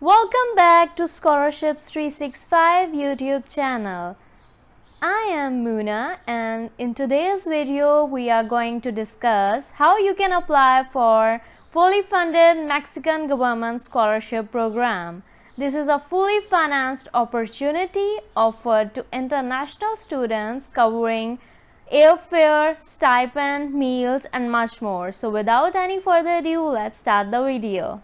Welcome back to Scholarships 365 YouTube channel. I am Muna, and in today's video we are going to discuss how you can apply for fully funded Mexican government scholarship program. This is a fully financed opportunity offered to international students covering airfare, stipend, meals and much more. So without any further ado, let's start the video.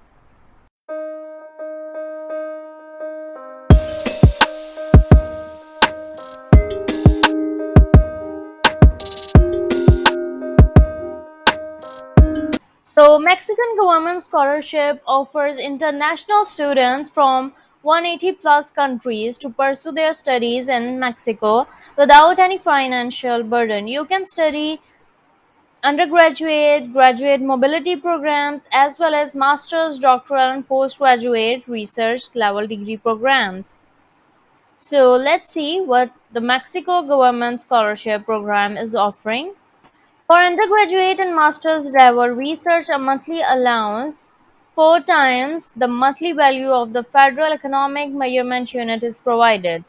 So, Mexican government scholarship offers international students from 180 plus countries to pursue their studies in Mexico without any financial burden. You can study undergraduate, graduate mobility programs as well as master's, doctoral and postgraduate research level degree programs. So, let's see what the Mexico government scholarship program is offering. For undergraduate and master's level research, a monthly allowance 4 times the monthly value of the federal economic measurement unit is provided.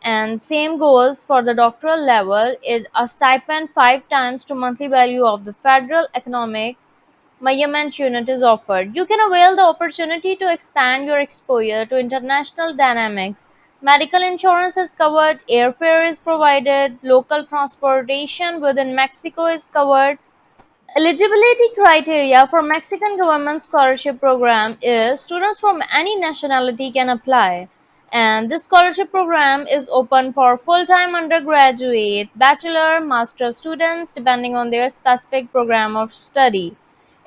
And same goes for the doctoral level, a stipend 5 times to monthly value of the federal economic measurement unit is offered. You can avail the opportunity to expand your exposure to international dynamics. Medical insurance is covered, airfare is provided, local transportation within Mexico is covered. Eligibility criteria for Mexican government scholarship program is students from any nationality can apply. And this scholarship program is open for full-time undergraduate, bachelor, master students depending on their specific program of study.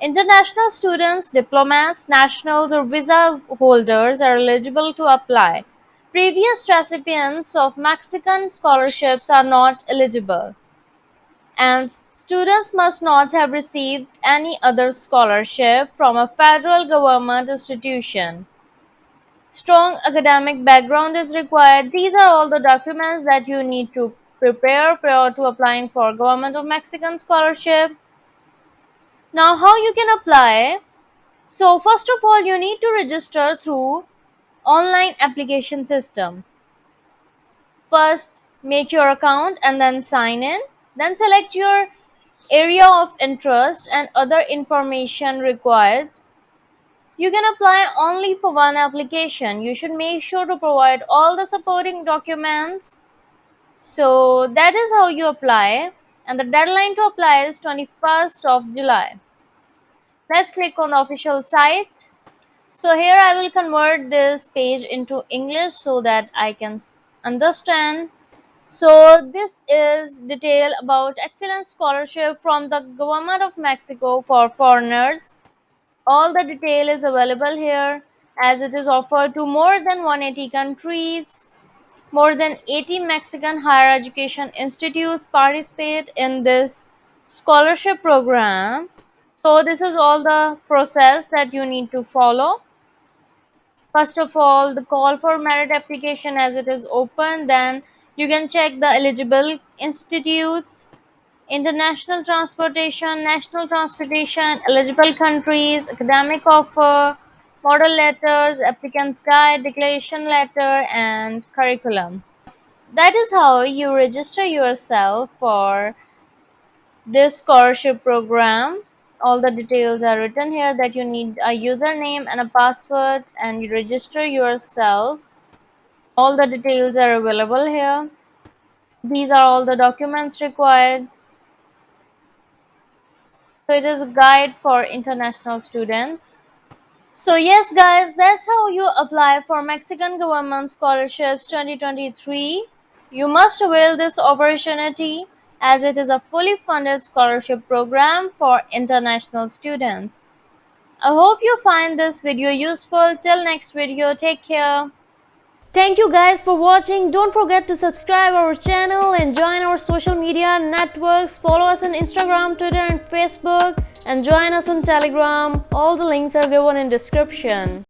International students, diplomats, nationals or visa holders are eligible to apply. Previous recipients of Mexican scholarships are not eligible, and students must not have received any other scholarship from a federal government institution. Strong academic background is required. These are all the documents that you need to prepare prior to applying for Government of Mexican scholarship. Now, how you can apply? So, first of all, you need to register through online application system. First, make your account and then sign in. Then select your area of interest and other information required. You can apply only for one application. You should make sure to provide all the supporting documents. So that is how you apply, and the deadline to apply is 21st of July. Let's click on the official site. So here I will convert this page into English so that I can understand. So this is detail about excellent scholarship from the Government of Mexico for foreigners. All the detail is available here as it is offered to more than 180 countries. More than 80 Mexican higher education institutes participate in this scholarship program. So this is all the process that you need to follow. First of all, the call for merit application as it is open, then you can check the eligible institutes, international transportation, national transportation, eligible countries, academic offer, model letters, applicant's guide, declaration letter, and curriculum. That is how you register yourself for this scholarship program. All the details are written here that you need a username and a password and you register yourself. All the details are available here. These are all the documents required. So it is a guide for international students. So yes guys, that's how you apply for Mexican government scholarships 2023. You must avail this opportunity as it is a fully funded scholarship program for international students. I hope you find this video useful. Till next video, take care. Thank you guys for watching. Don't forget to subscribe our channel and join our social media networks. Follow us on Instagram, Twitter and Facebook and join us on Telegram. All the links are given in description.